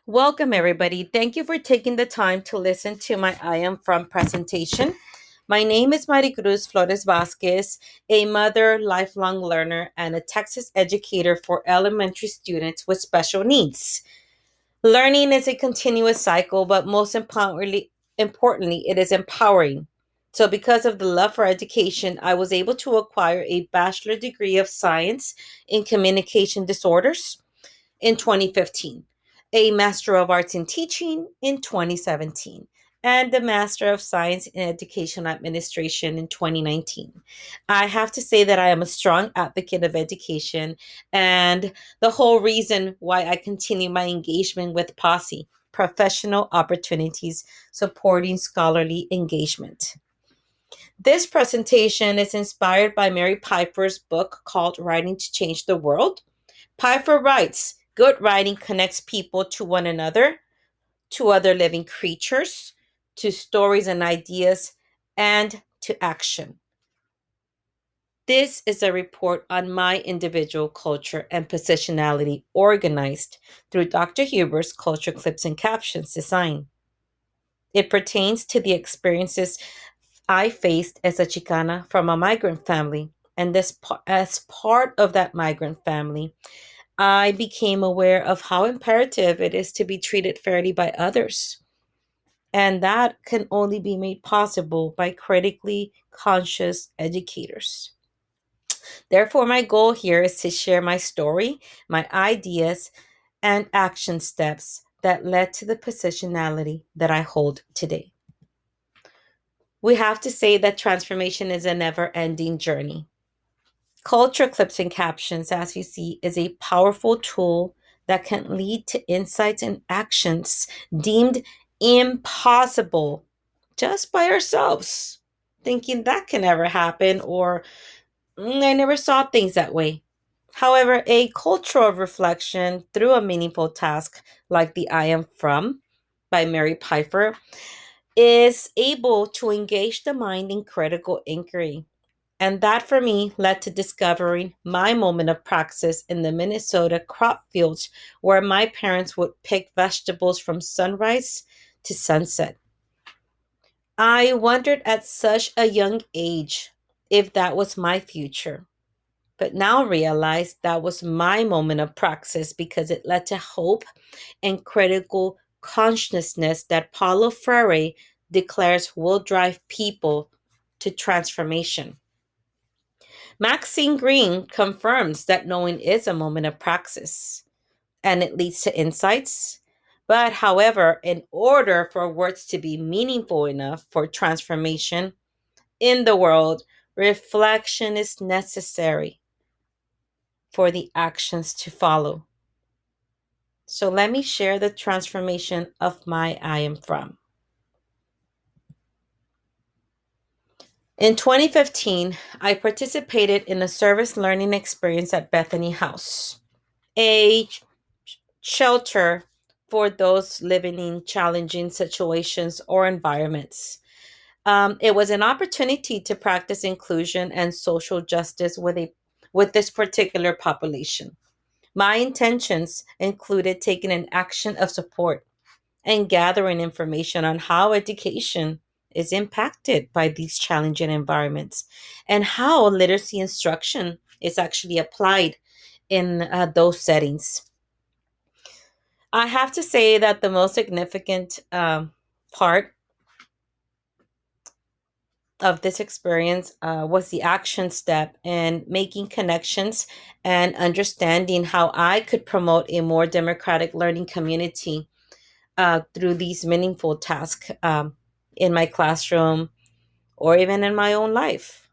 Welcome, everybody. Thank you for taking the time to listen to my I Am From presentation. My name is Maricruz Flores Vasquez, a mother, lifelong learner, and a Texas educator for elementary students with special needs. Learning is a continuous cycle, but most importantly, it is empowering. So, because of the love for education, I was able to acquire a bachelor degree of science in communication disorders in 2015, a Master of Arts in Teaching in 2017, and the Master of Science in Education Administration in 2019. I have to say that I am a strong advocate of education and the whole reason why I continue my engagement with Posse, Professional Opportunities Supporting Scholarly Engagement. This presentation is inspired by Mary Pipher's book called Writing to Change the World. Pipher writes, good writing connects people to one another, to other living creatures, to stories and ideas, and to action. This is a report on my individual culture and positionality organized through Dr. Huber's Culture Clips and Captions design. It pertains to the experiences I faced as a Chicana from a migrant family. And as part of that migrant family, I became aware of how imperative it is to be treated fairly by others. And that can only be made possible by critically conscious educators. Therefore, my goal here is to share my story, my ideas, and action steps that led to the positionality that I hold today. We have to say that transformation is a never ending journey. Culture clips and captions, as you see, is a powerful tool that can lead to insights and actions deemed impossible just by ourselves, thinking that can never happen or I never saw things that way. However, a cultural reflection through a meaningful task like the I Am From by Mary Pipher is able to engage the mind in critical inquiry. And that for me led to discovering my moment of praxis in the Minnesota crop fields where my parents would pick vegetables from sunrise to sunset. I wondered at such a young age if that was my future, but now realize that was my moment of praxis because it led to hope and critical consciousness that Paulo Freire declares will drive people to transformation. Maxine Green confirms that knowing is a moment of praxis and it leads to insights. But, however, in order for words to be meaningful enough for transformation in the world, reflection is necessary for the actions to follow. So, let me share the transformation of my I Am From. In 2015, I participated in a service learning experience at Bethany House, a shelter for those living in challenging situations or environments. It was an opportunity to practice inclusion and social justice with this particular population. My intentions included taking an action of support and gathering information on how education is impacted by these challenging environments and how literacy instruction is actually applied in those settings. I have to say that the most significant part of this experience was the action step and making connections and understanding how I could promote a more democratic learning community through these meaningful tasks in my classroom or even in my own life.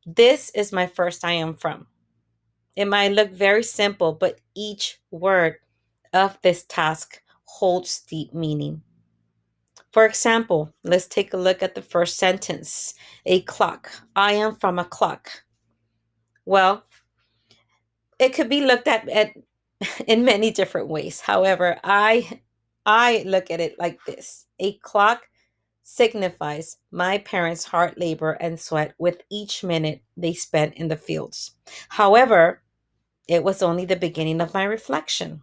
This is my first I Am From. It might look very simple, but each word of this task holds deep meaning. For example, let's take a look at the first sentence. A clock. I am from a clock. Well, it could be looked at in many different ways. However, I look at it like this. A clock signifies my parents' hard labor and sweat with each minute they spent in the fields. However, it was only the beginning of my reflection.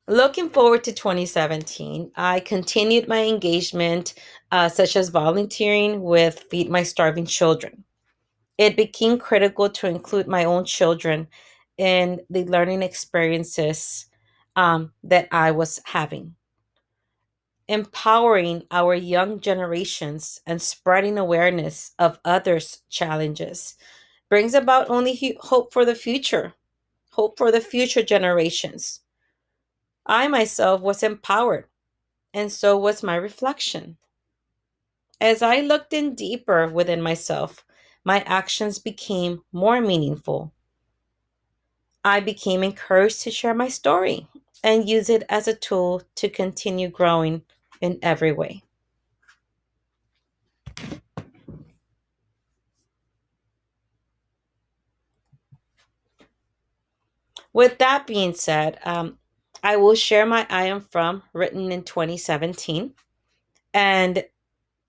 Looking forward to 2017, I continued my engagement, such as volunteering with Feed My Starving Children. It became critical to include my own children in the learning experiences that I was having. Empowering our young generations and spreading awareness of others' challenges brings about only hope for the future, hope for the future generations. I myself was empowered, and so was my reflection. As I looked in deeper within myself, my actions became more meaningful. I became encouraged to share my story and use it as a tool to continue growing in every way. With that being said, I will share my I am from written in 2017, and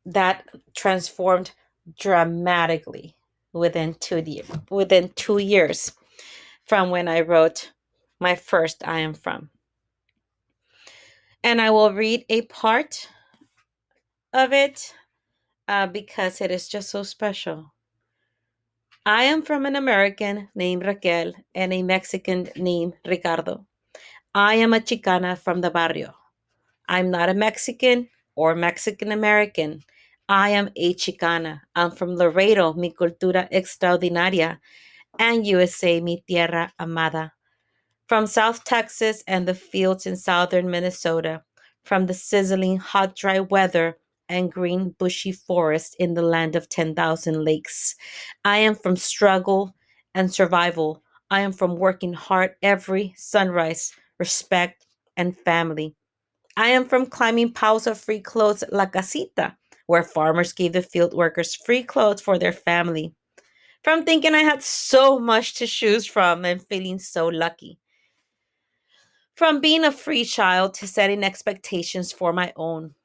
that transformed dramatically within 2 years from when I wrote my first I am from. And I will read a part of it because it is just so special. I am from an American named Raquel and a Mexican named Ricardo. I am a Chicana from the barrio. I'm not a Mexican or Mexican American. I am a Chicana. I'm from Laredo, mi cultura extraordinaria, and USA, mi tierra amada. From South Texas and the fields in southern Minnesota, from the sizzling hot dry weather and green bushy forest in the land of 10,000 lakes. I am from struggle and survival. I am from working hard every sunrise, respect, and family. I am from climbing piles of free clothes at La Casita, where farmers gave the field workers free clothes for their family. From thinking I had so much to choose from and feeling so lucky. From being a free child to setting expectations for my own.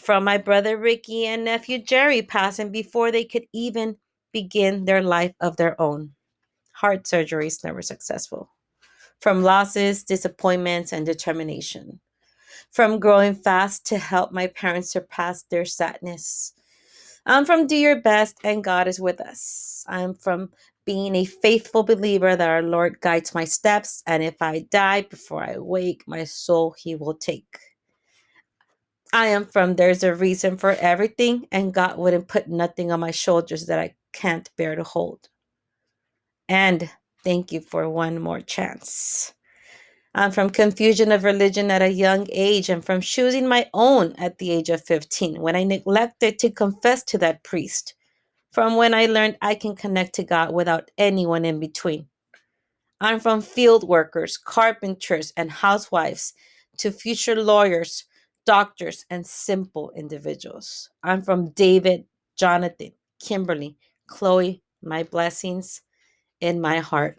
From my brother Ricky and nephew Jerry passing before they could even begin their life of their own. Heart surgery is never successful. From losses, disappointments, and determination. From growing fast to help my parents surpass their sadness. I'm from do your best and God is with us. I'm from being a faithful believer that our Lord guides my steps, and if I die before I wake, my soul he will take. I am from there's a reason for everything, and God wouldn't put nothing on my shoulders that I can't bear to hold. And thank you for one more chance. I'm from confusion of religion at a young age and from choosing my own at the age of 15 when I neglected to confess to that priest. From when I learned I can connect to God without anyone in between. I'm from field workers, carpenters, and housewives to future lawyers, doctors, and simple individuals. I'm from David, Jonathan, Kimberly, Chloe, my blessings in my heart.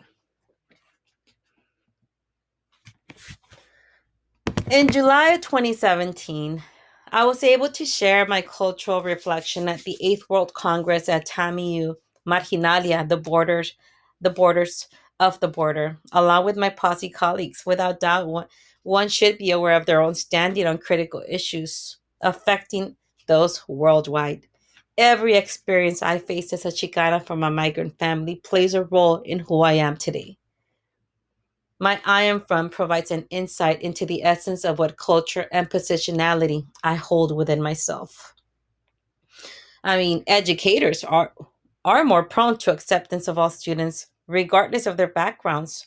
In July of 2017, I was able to share my cultural reflection at the Eighth World Congress at Tamiyu, Marginalia, the borders of the border, along with my posse colleagues. Without doubt, one should be aware of their own standing on critical issues affecting those worldwide. Every experience I faced as a Chicana from a migrant family plays a role in who I am today. My I am from provides an insight into the essence of what culture and positionality I hold within myself. I mean, educators are more prone to acceptance of all students, regardless of their backgrounds,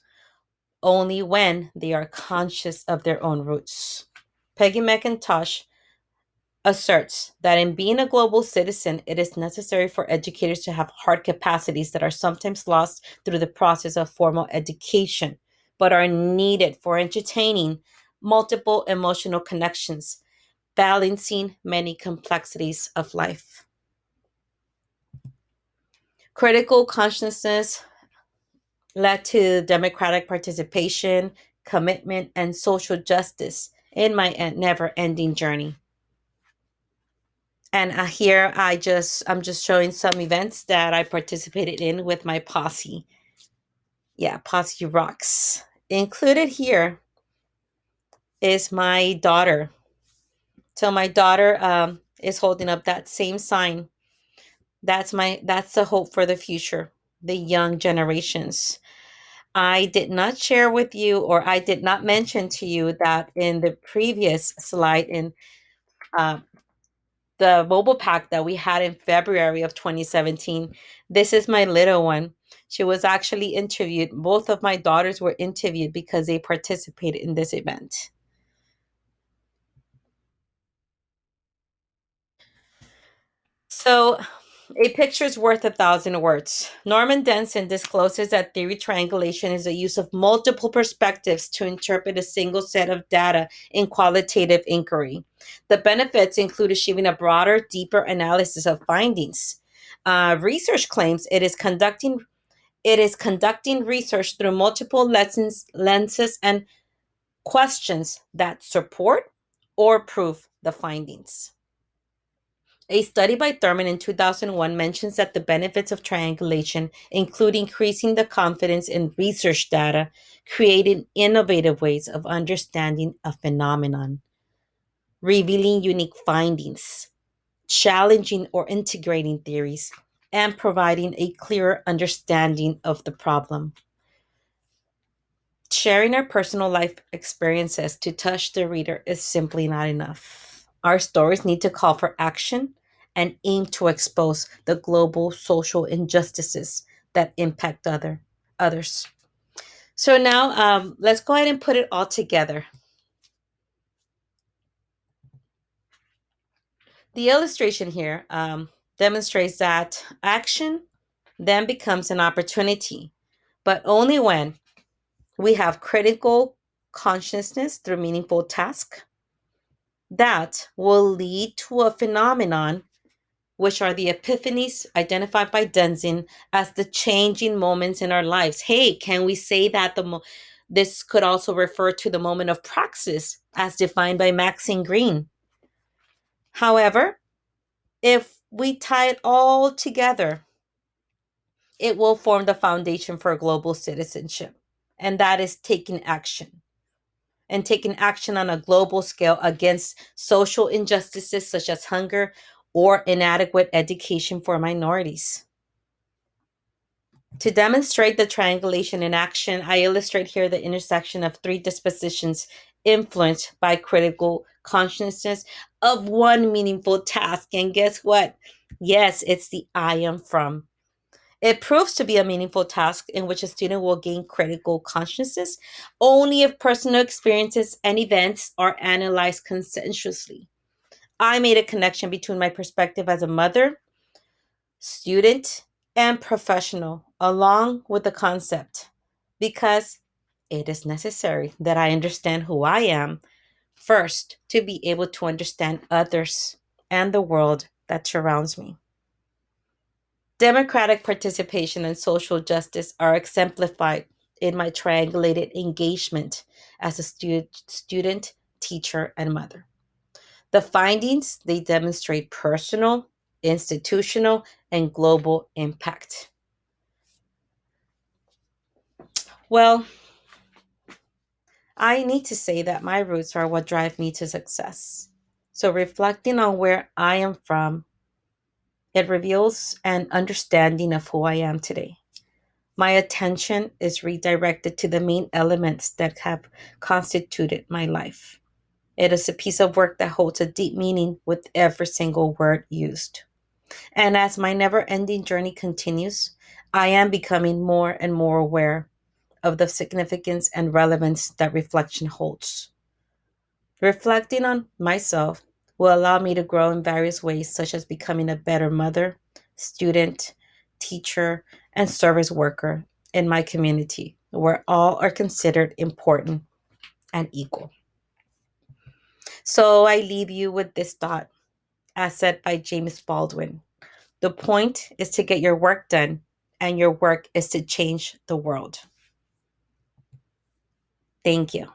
only when they are conscious of their own roots. Peggy McIntosh asserts that in being a global citizen, it is necessary for educators to have hard capacities that are sometimes lost through the process of formal education, but are needed for entertaining multiple emotional connections, balancing many complexities of life. Critical consciousness led to democratic participation, commitment, and social justice in my never ending journey. And here I'm just showing some events that I participated in with my posse. Yeah, posse rocks. Included here is my daughter. So my daughter is holding up that same sign. That's the hope for the future, the young generations. I did not share with you, or I did not mention to you, that in the previous slide, in uh, the mobile pack that we had in February of 2017, this is my little one. She was actually interviewed. Both of my daughters were interviewed because they participated in this event. So, a picture's worth a thousand words. Norman Denzin discloses that theory triangulation is the use of multiple perspectives to interpret a single set of data in qualitative inquiry. The benefits include achieving a broader, deeper analysis of findings. Research claims it is conducting research through multiple lenses and questions that support or prove the findings. A study by Thurman in 2001 mentions that the benefits of triangulation include increasing the confidence in research data, creating innovative ways of understanding a phenomenon, revealing unique findings, challenging or integrating theories, and providing a clearer understanding of the problem. Sharing our personal life experiences to touch the reader is simply not enough. Our stories need to call for action and aim to expose the global social injustices that impact others. So now, let's go ahead and put it all together. The illustration here demonstrates that action then becomes an opportunity, but only when we have critical consciousness through meaningful tasks that will lead to a phenomenon, which are the epiphanies identified by Denzin as the changing moments in our lives. Hey, can we say that this could also refer to the moment of praxis as defined by Maxine Green? However, if we tie it all together, it will form the foundation for global citizenship, and that is taking action. And taking action on a global scale against social injustices such as hunger or inadequate education for minorities. To demonstrate the triangulation in action, I illustrate here the intersection of three dispositions influenced by critical consciousness of one meaningful task. And guess what? Yes, it's the I am from. It proves to be a meaningful task in which a student will gain critical consciousness only if personal experiences and events are analyzed consensuously. I made a connection between my perspective as a mother, student, and professional, along with the concept, because it is necessary that I understand who I am first to be able to understand others and the world that surrounds me. Democratic participation and social justice are exemplified in my triangulated engagement as a student, teacher, and mother. The findings, they demonstrate personal, institutional, and global impact. Well, I need to say that my roots are what drive me to success. So reflecting on where I am from, it reveals an understanding of who I am today. My attention is redirected to the main elements that have constituted my life. It is a piece of work that holds a deep meaning with every single word used. And as my never ending journey continues, I am becoming more and more aware of the significance and relevance that reflection holds. Reflecting on myself will allow me to grow in various ways, such as becoming a better mother, student, teacher, and service worker in my community, where all are considered important and equal. So I leave you with this thought, as said by James Baldwin. The point is to get your work done, and your work is to change the world. Thank you.